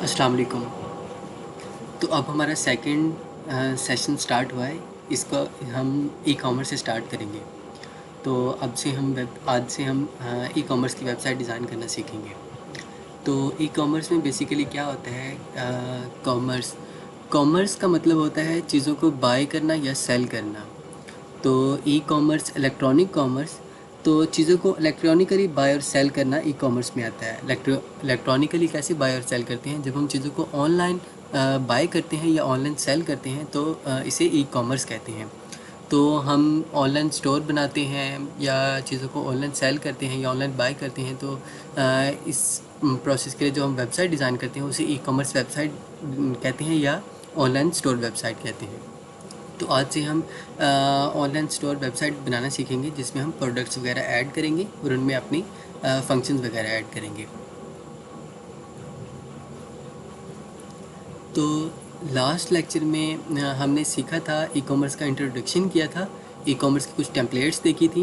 अस्सलाम वालेकुम। तो अब हमारा सेकंड सेशन स्टार्ट हुआ है। इसका हम ई कॉमर्स से स्टार्ट करेंगे। तो आज से हम ई कॉमर्स की वेबसाइट डिज़ाइन करना सीखेंगे। तो ई कॉमर्स में बेसिकली क्या होता है? कॉमर्स कॉमर्स का मतलब होता है चीज़ों को बाय करना या सेल करना। तो ई कॉमर्स इलेक्ट्रॉनिक कॉमर्स, तो चीज़ों को इलेक्ट्रॉनिकली बाय और सेल करना ई कॉमर्स में आता है। इलेक्ट्रॉनिकली कैसे बाय और सेल करते हैं? जब हम चीज़ों को ऑनलाइन बाय करते हैं या ऑनलाइन सेल करते हैं तो इसे ई कॉमर्स कहते हैं। तो हम ऑनलाइन स्टोर बनाते हैं या चीज़ों को ऑनलाइन सेल करते हैं या ऑनलाइन बाय करते हैं, तो इस प्रोसेस के लिए जो हम वेबसाइट डिज़ाइन करते हैं उसे ई कॉमर्स वेबसाइट कहते हैं या ऑनलाइन स्टोर वेबसाइट कहते हैं। तो आज से हम ऑनलाइन स्टोर वेबसाइट बनाना सीखेंगे, जिसमें हम प्रोडक्ट्स वगैरह ऐड करेंगे और उनमें अपनी फंक्शंस वगैरह ऐड करेंगे। तो लास्ट लेक्चर में हमने सीखा था, ई कॉमर्स का इंट्रोडक्शन किया था, ई कॉमर्स की कुछ टेम्पलेट्स देखी थी,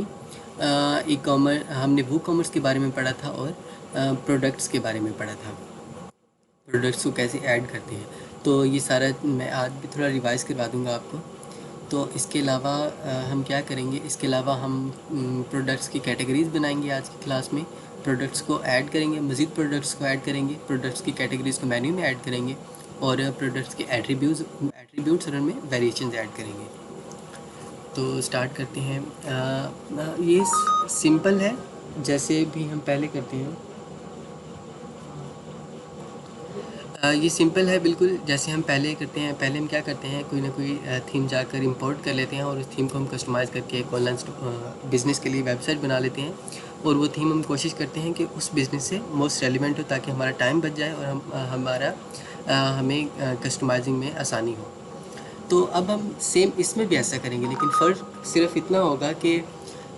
ई कॉमर्स हमने वो कॉमर्स के बारे में पढ़ा था और प्रोडक्ट्स के बारे में पढ़ा था, प्रोडक्ट्स को कैसे ऐड करते हैं। तो ये सारा मैं आज भी थोड़ा रिवाइज़ करवा दूँगा आपको। तो इसके अलावा हम क्या करेंगे, इसके अलावा हम प्रोडक्ट्स की कैटेगरीज़ बनाएंगे आज की क्लास में। प्रोडक्ट्स को ऐड करेंगे, मज़ीद प्रोडक्ट्स को ऐड करेंगे, प्रोडक्ट्स की कैटेगरीज़ को मेन्यू में ऐड करेंगे और प्रोडक्ट्स के एट्रीब्यूट्स और उनमें वेरिएशंस ऐड करेंगे। तो स्टार्ट करते हैं। ये सिंपल है, जैसे भी हम पहले करते हैं। ये सिंपल है बिल्कुल, जैसे हम पहले करते हैं। पहले हम क्या करते हैं, कोई ना कोई थीम जाकर इंपोर्ट कर लेते हैं और उस थीम को हम कस्टमाइज़ करके एक ऑनलाइन बिज़नेस के लिए वेबसाइट बना लेते हैं। और वो थीम हम कोशिश करते हैं कि उस बिज़नेस से मोस्ट रेलिवेंट हो, ताकि हमारा टाइम बच जाए और हमें कस्टमाइजिंग में आसानी हो। तो अब हम सेम इसमें भी ऐसा करेंगे, लेकिन फ़र्क सिर्फ इतना होगा कि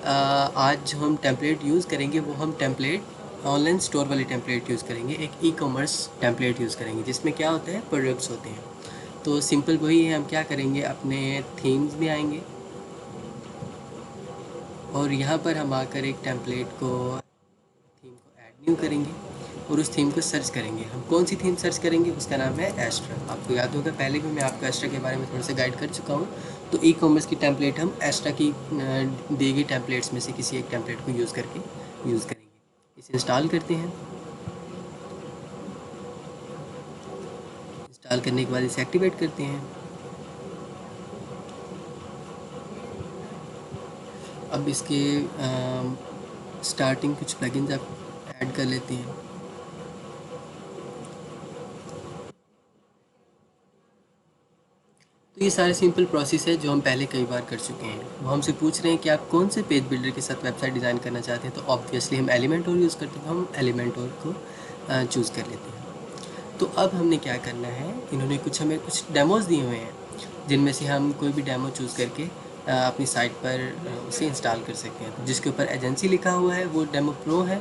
आज जो हम टेम्पलेट यूज़ करेंगे वो हम टेम्पलेट ऑनलाइन स्टोर वाले टेम्पलेट यूज़ करेंगे, एक ई कॉमर्स टेम्पलेट यूज़ करेंगे जिसमें क्या होता है, प्रोडक्ट्स होते हैं। तो सिंपल वही है, हम क्या करेंगे, अपने थीम्स में आएंगे और यहाँ पर हम आकर एक टेम्पलेट को, थीम को ऐड न्यू करेंगे और उस थीम को सर्च करेंगे। हम कौन सी थीम सर्च करेंगे, उसका नाम है एस्ट्रा। आपको याद होगा पहले भी मैं आपको एस्ट्रा के बारे में थोड़ा सा गाइड कर चुका हूँ। तो ई कॉमर्स की टेम्पलेट हम एस्ट्रा की दी गई टेम्पलेट्स में से किसी एक टेम्पलेट को यूज़ करेंगे। इसे इंस्टॉल करते हैं। इंस्टॉल करने के बाद इसे एक्टिवेट करते हैं। अब इसके स्टार्टिंग कुछ प्लगइन्स आप ऐड कर लेते हैं। तो ये सारे सिंपल प्रोसेस है जो हम पहले कई बार कर चुके हैं। वो हमसे पूछ रहे हैं कि आप कौन से पेज बिल्डर के साथ वेबसाइट डिज़ाइन करना चाहते हैं, तो ऑब्वियसली हम एलिमेंटोर यूज़ करते हैं, तो हम एलिमेंटोर को चूज़ कर लेते हैं। तो अब हमने क्या करना है, इन्होंने हमें कुछ डेमोज़ दिए हुए हैं, जिनमें से हम कोई भी डेमो चूज़ करके अपनी साइट पर उसे इंस्टॉल कर सकते हैं। तो जिसके ऊपर एजेंसी लिखा हुआ है वो डेमो प्रो है,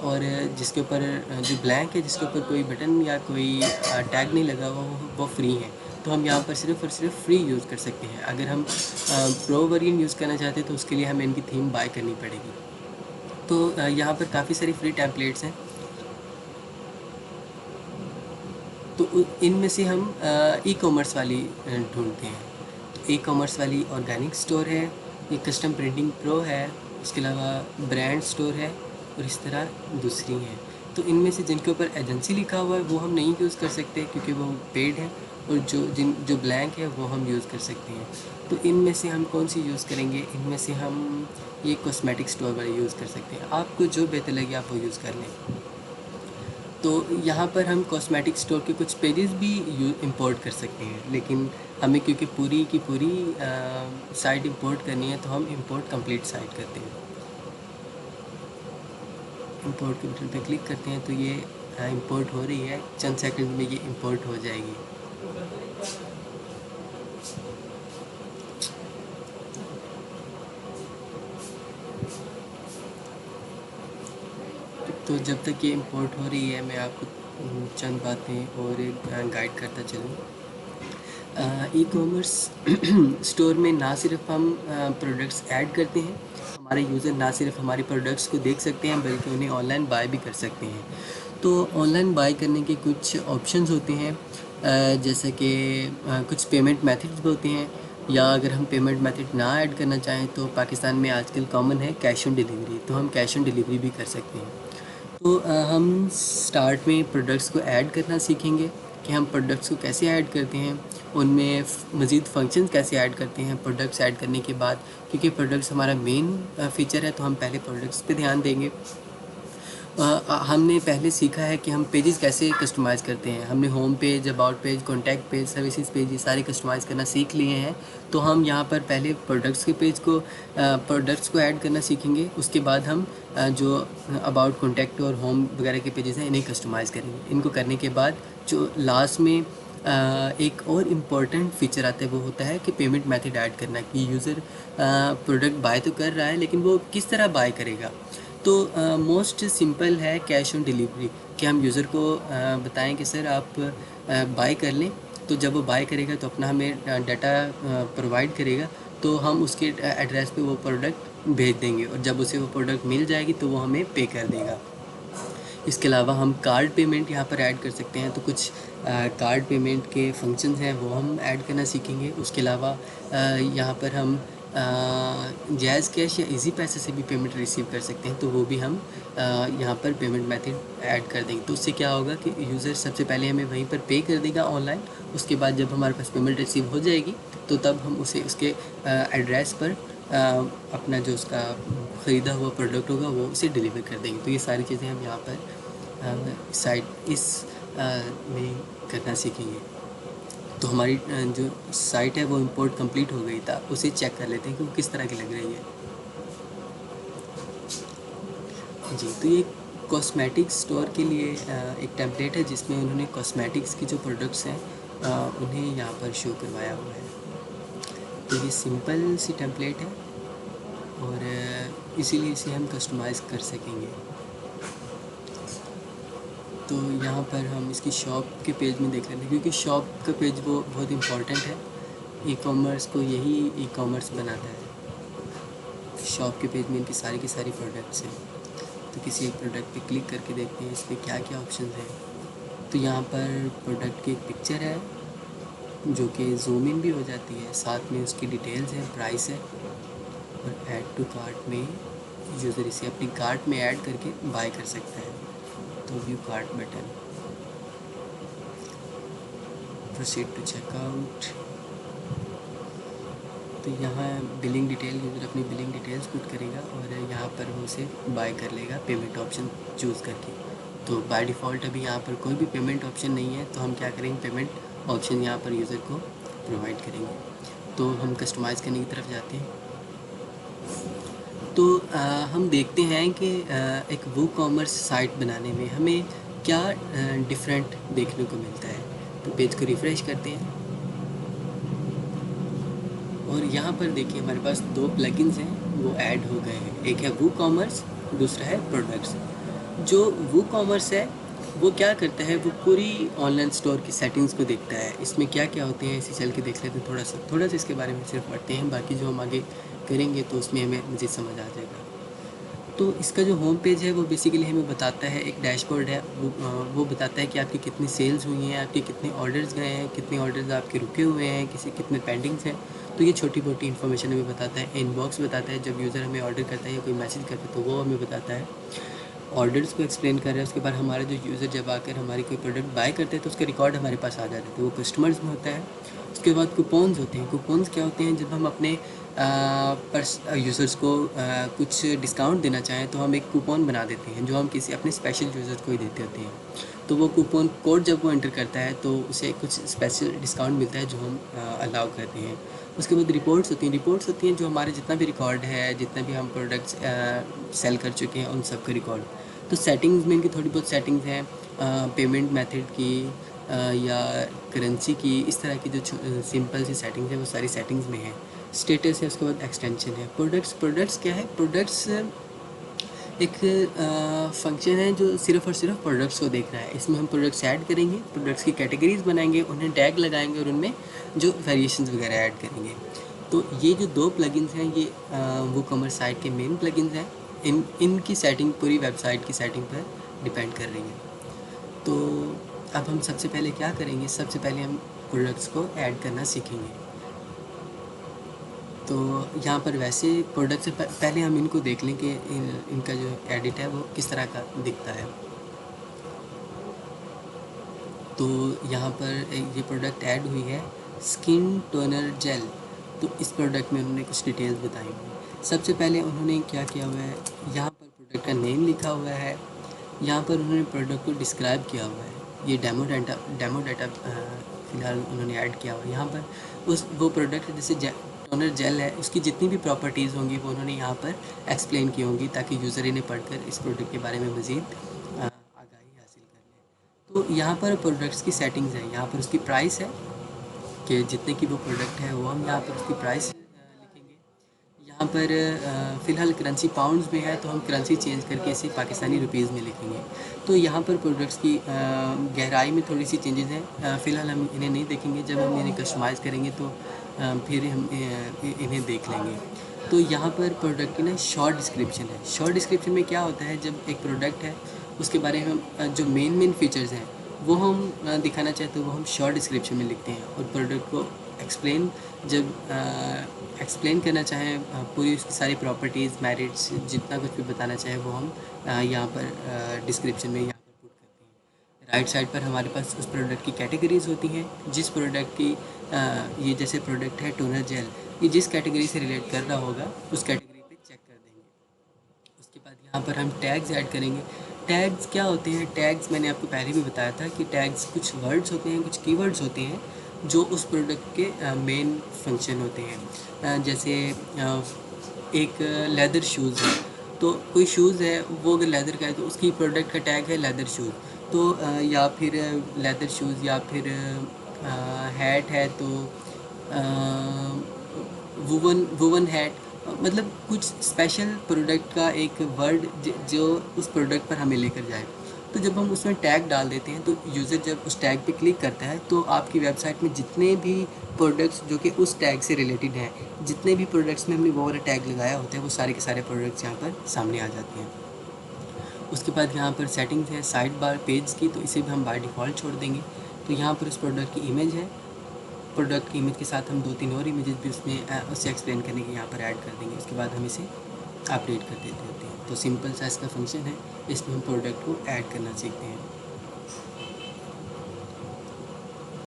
और जिसके ऊपर जो ब्लैंक है, जिसके ऊपर कोई बटन या कोई टैग नहीं लगा हुआ, वो फ्री है। तो हम यहाँ पर सिर्फ और सिर्फ फ्री यूज़ कर सकते हैं। अगर हम प्रो वर्जन यूज़ करना चाहते हैं तो उसके लिए हमें इनकी थीम बाय करनी पड़ेगी। तो यहाँ पर काफ़ी सारी फ्री टेम्पलेट्स हैं, तो इनमें से हम ई कॉमर्स वाली ढूंढते हैं। तो ई कॉमर्स वाली ऑर्गेनिक स्टोर है, ये कस्टम प्रिंटिंग प्रो है, उसके अलावा ब्रांड स्टोर है और इस तरह दूसरी हैं। तो इनमें से जिनके ऊपर एजेंसी लिखा हुआ है वो हम नहीं यूज़ कर सकते क्योंकि वो पेड है, और जो ब्लैंक है वो हम यूज़ कर सकते हैं। तो इनमें से हम कौन सी यूज़ करेंगे, इनमें से हम ये कॉस्मेटिक स्टोर वाले यूज़ कर सकते हैं। आपको जो बेहतर लगे आप वो यूज़ कर लें। तो यहाँ पर हम कॉस्मेटिक स्टोर के कुछ पेजेस भी इंपोर्ट कर सकते हैं, लेकिन हमें क्योंकि पूरी की पूरी साइट इंपोर्ट करनी है तो हम इंपोर्ट कंप्लीट साइट करते हैं। इंपोर्ट के बटन पर क्लिक करते हैं तो ये इंपोर्ट हो रही है, चंद सेकंड में ये इंपोर्ट हो जाएगी। तो जब तक ये इंपोर्ट हो रही है मैं आपको चंद बातें और गाइड करता चलूँ। ई कॉमर्स स्टोर में ना सिर्फ हम प्रोडक्ट्स ऐड करते हैं, हमारे यूज़र ना सिर्फ हमारे प्रोडक्ट्स को देख सकते हैं बल्कि उन्हें ऑनलाइन बाय भी कर सकते हैं। तो ऑनलाइन बाय करने के कुछ ऑप्शंस होते हैं, जैसे कि कुछ पेमेंट मेथड्स भी होते हैं, या अगर हम पेमेंट मेथड ना ऐड करना चाहें तो पाकिस्तान में आजकल कॉमन है कैश ऑन डिलीवरी, तो हम कैश ऑन डिलीवरी भी कर सकते हैं। तो हम स्टार्ट में प्रोडक्ट्स को ऐड करना सीखेंगे कि हम प्रोडक्ट्स को कैसे ऐड करते हैं, उनमें मज़ीद फंक्शंस कैसे ऐड करते हैं प्रोडक्ट्स ऐड करने के बाद, क्योंकि प्रोडक्ट्स हमारा मेन फ़ीचर है तो हम पहले प्रोडक्ट्स पे ध्यान देंगे। हमने पहले सीखा है कि हम पेजेस कैसे कस्टमाइज़ करते हैं। हमने home page, about page, contact page, services page ये सारे कस्टमाइज़ करना सीख लिए हैं। तो हम यहाँ पर पहले प्रोडक्ट्स के पेज को प्रोडक्ट्स को ऐड करना सीखेंगे, उसके बाद हम जो अबाउट, कॉन्टैक्ट और होम वगैरह के पेजेस हैं इन्हें कस्टमाइज़ करेंगे। इनको करने के बाद जो लास्ट में एक और इम्पॉर्टेंट फ़ीचर आता है वो होता है कि पेमेंट मेथड ऐड करना, कि यूज़र प्रोडक्ट बाय तो कर रहा है लेकिन वो किस तरह बाय करेगा। तो मोस्ट सिंपल है कैश ऑन डिलीवरी, कि हम यूज़र को बताएं कि सर आप बाय कर लें, तो जब वो बाय करेगा तो अपना हमें डाटा प्रोवाइड करेगा, तो हम उसके एड्रेस पे वो प्रोडक्ट भेज देंगे और जब उसे वो प्रोडक्ट मिल जाएगी तो वो हमें पे कर देगा। इसके अलावा हम कार्ड पेमेंट यहाँ पर ऐड कर सकते हैं, तो कुछ कार्ड पेमेंट के फंक्शंस हैं वो हम ऐड करना सीखेंगे। उसके अलावा यहाँ पर हम जैज़ कैश या इजी पैसे से भी पेमेंट रिसीव कर सकते हैं, तो वो भी हम यहाँ पर पेमेंट मेथड ऐड कर देंगे। तो उससे क्या होगा कि यूज़र सबसे पहले हमें वहीं पर पे कर देगा ऑनलाइन, उसके बाद जब हमारे पास पेमेंट रिसीव हो जाएगी तो तब हम उसे उसके एड्रेस पर अपना जो उसका ख़रीदा हुआ प्रोडक्ट होगा वो उसे डिलीवर कर देंगे। तो ये सारी चीज़ें हम यहाँ पर साइट इस में करना सीखेंगे। तो हमारी जो साइट है वो इंपोर्ट कंप्लीट हो गई था, उसे चेक कर लेते हैं कि वो किस तरह की लग रही है। जी, तो ये कॉस्मेटिक स्टोर के लिए एक टेम्पलेट है जिसमें उन्होंने कॉस्मेटिक्स की जो प्रोडक्ट्स हैं उन्हें यहाँ पर शो करवाया हुआ है। तो ये सिंपल सी टेम्पलेट है और इसीलिए इसे हम कस्टमाइज़ कर सकेंगे। तो यहाँ पर हम इसकी शॉप के पेज में देख लेते हैं, क्योंकि शॉप का पेज वो बहुत इम्पॉर्टेंट है, ई कॉमर्स को यही ई कॉमर्स बनाता है। शॉप के पेज में इनकी सारी की सारी प्रोडक्ट्स हैं। तो किसी एक प्रोडक्ट पे क्लिक करके देखते हैं इसमें क्या क्या ऑप्शन हैं। तो यहाँ पर प्रोडक्ट की एक पिक्चर है जो कि जूम इन भी हो जाती है, साथ में उसकी डिटेल्स हैं, प्राइस है, और ऐड टू कार्ट में यूज़र इसे अपनी कार्ट में ऐड करके बाय कर सकता है। तो view cart button, proceed to checkout. तो यहाँ बिलिंग डिटेल, यूज़र अपनी बिलिंग डिटेल्स पुट करेगा और यहाँ पर वो उसे बाय कर लेगा पेमेंट ऑप्शन चूज़ करके। तो बाय डिफ़ॉल्ट अभी यहाँ पर कोई भी पेमेंट ऑप्शन नहीं है, तो हम क्या करेंगे, पेमेंट ऑप्शन यहाँ पर यूज़र को प्रोवाइड करेंगे। तो हम कस्टमाइज़ करने की तरफ जाते हैं। तो हम देखते हैं कि एक वो कॉमर्स साइट बनाने में हमें क्या डिफरेंट देखने को मिलता है। तो पेज को रिफ़्रेश करते हैं और यहाँ पर देखिए हमारे पास दो प्लगइन्स हैं वो ऐड हो गए हैं, एक है वो कॉमर्स, दूसरा है प्रोडक्ट्स। जो वो कॉमर्स है वो क्या करता है, वो पूरी ऑनलाइन स्टोर की सेटिंग्स को देखता है, इसमें क्या क्या होते हैं इसे चल के देख लेते हैं थोड़ा सा इसके बारे में सिर्फ पढ़ते हैं, बाकी जो हम आगे करेंगे तो उसमें हमें मज़ीद समझ आ जाएगा। तो इसका जो होम पेज है वो बेसिकली हमें बताता है, एक डैशबोर्ड है, वो बताता है कि आपकी कितनी सेल्स हुई हैं, आपके कितने ऑर्डर्स गए हैं, कितने ऑर्डर्स आपके रुके हुए हैं, कितने पेंडिंग्स हैं। तो ये छोटी मोटी इन्फॉर्मेशन हमें बताता है। इनबॉक्स बताता है, जब यूज़र हमें ऑर्डर करता है या कोई मैसेज करता है तो वो हमें बताता है। ऑर्डर्स को एक्सप्लेन कर रहा है। उसके बाद हमारा जो यूज़र जब आकर हमारी कोई प्रोडक्ट बाय करते हैं तो उसका रिकॉर्ड हमारे पास आ जाता है, तो वो कस्टमर्स में होता है। उसके बाद कूपन्स होते हैं। कूपन्स क्या होते हैं, जब हम अपने यूज़र्स को कुछ डिस्काउंट देना चाहें तो हम एक कूपन बना देते हैं जो हम किसी अपने स्पेशल यूज़र को ही देते होते हैं। तो वो कूपन कोड जब वो एंटर करता है तो उसे कुछ स्पेशल डिस्काउंट मिलता है जो हम अलाउ करते हैं। उसके बाद रिपोर्ट्स होती हैं जो हमारे जितना भी रिकॉर्ड है, जितना भी हम प्रोडक्ट्स सेल कर चुके हैं उन सब का रिकॉर्ड। तो सेटिंग्स में इनकी थोड़ी बहुत सेटिंग्स हैं, पेमेंट मेथड की या करेंसी की, इस तरह की जो सिंपल सी सेटिंग्स है वो सारी सेटिंग्स में है। स्टेटस है, उसके बाद एक्सटेंशन है। प्रोडक्ट्स क्या है, प्रोडक्ट्स एक फंक्शन है जो सिर्फ़ और सिर्फ प्रोडक्ट्स को देख रहा है। इसमें हम प्रोडक्ट्स ऐड करेंगे, प्रोडक्ट्स की कैटेगरीज बनाएंगे, उन्हें टैग लगाएंगे और उनमें जो वेरिएशंस वगैरह ऐड करेंगे। तो ये जो 2 प्लगइन्स हैं ये वूकॉमर्स साइट के मेन प्लगइन्स हैं। इनकी सेटिंग पूरी वेबसाइट की सेटिंग पर डिपेंड कर रही है। तो अब हम सबसे पहले क्या करेंगे, सबसे पहले हम प्रोडक्ट्स को ऐड करना सीखेंगे। तो यहाँ पर वैसे प्रोडक्ट से पहले हम इनको देख लें कि इनका जो एडिट है वो किस तरह का दिखता है। तो यहाँ पर ये प्रोडक्ट ऐड हुई है स्किन टोनर जेल। तो इस प्रोडक्ट में उन्होंने कुछ डिटेल्स बताई हुई हैं। सबसे पहले उन्होंने क्या किया हुआ है, यहाँ पर प्रोडक्ट का नेम लिखा हुआ है, यहाँ पर उन्होंने प्रोडक्ट को डिस्क्राइब किया हुआ है। ये डेमो डाटा फ़िलहाल उन्होंने ऐड किया हुआ है। यहाँ पर वो प्रोडक्ट जैसे टोनर जेल है, उसकी जितनी भी प्रॉपर्टीज़ होंगी वो उन्होंने यहाँ पर एक्सप्लेन की होंगी, ताकि यूज़र इन्हें पढ़कर इस प्रोडक्ट के बारे में मज़ीद आगाही हासिल कर ले। तो यहाँ पर प्रोडक्ट्स की सेटिंग्स है, यहाँ पर उसकी प्राइस है कि जितने की वो प्रोडक्ट है वो हम यहाँ पर उसकी प्राइस लिखेंगे। यहाँ पर फ़िलहाल करेंसी पाउंड्स में है, तो हम करेंसी चेंज करके इसे पाकिस्तानी रुपीज़ में लिखेंगे। तो यहाँ पर प्रोडक्ट्स की गहराई में थोड़ी सी चेंजेस हैं। फ़िलहाल हम इन्हें नहीं देखेंगे, जब हम इन्हें कस्टमाइज़ करेंगे तो फिर हम इन्हें देख लेंगे। तो यहाँ पर प्रोडक्ट की ना शॉर्ट डिस्क्रिप्शन है। शॉर्ट डिस्क्रिप्शन में क्या होता है, जब एक प्रोडक्ट है उसके बारे में हम जो मेन फीचर्स हैं वो हम दिखाना चाहते हैं, वो हम शॉर्ट डिस्क्रिप्शन में लिखते हैं। और प्रोडक्ट को एक्सप्लेन जब एक्सप्लेन करना चाहें, पूरी उसकी सारी प्रॉपर्टीज़, मेरिट्स, जितना कुछ भी बताना चाहें वो हम यहाँ पर डिस्क्रिप्शन में यहाँ पर पुट करते हैं। राइट साइड पर हमारे पास उस प्रोडक्ट की कैटेगरीज़ होती हैं। जिस प्रोडक्ट की ये जैसे प्रोडक्ट है टोनर जेल, ये जिस कैटेगरी से रिलेट कर रहा होगा उस कैटेगरी पे चेक कर देंगे। उसके बाद यहाँ पर हम टैग्स ऐड करेंगे। टैग्स क्या होते हैं, टैग्स मैंने आपको पहले भी बताया था कि टैग्स कुछ वर्ड्स होते हैं, कुछ कीवर्ड्स होते हैं जो उस प्रोडक्ट के मेन फंक्शन होते हैं। जैसे एक लेदर शूज़ है, तो कोई शूज़ है वो अगर लेदर का है तो उसकी प्रोडक्ट का टैग है लेदर शूज़। तो या फिर लेदर शूज़, या फिर हैट है तो वुवन हैट, मतलब कुछ स्पेशल प्रोडक्ट का एक वर्ड जो उस प्रोडक्ट पर हमें लेकर जाए। तो जब हम उसमें टैग डाल देते हैं तो यूज़र जब उस टैग पे क्लिक करता है तो आपकी वेबसाइट में जितने भी प्रोडक्ट्स जो कि उस टैग से रिलेटेड हैं, जितने भी प्रोडक्ट्स में हमने वो वाला टैग लगाया होता है, वो सारे के सारे प्रोडक्ट्स यहाँ पर सामने आ जाते हैं। उसके बाद यहाँ पर सेटिंग्स है साइड बार पेज की, तो इसे भी हम बाय डिफ़ॉल्ट छोड़ देंगे। तो यहाँ पर उस प्रोडक्ट की इमेज है, प्रोडक्ट की इमेज के साथ हम 2-3 और इमेजेस भी उसमें उससे एक्सप्लेन करने के यहाँ पर ऐड कर देंगे। उसके बाद हम इसे अपडेट कर देते होते हैं। तो सिंपल सा इसका फंक्शन है, इसमें हम प्रोडक्ट को ऐड करना सीखते हैं।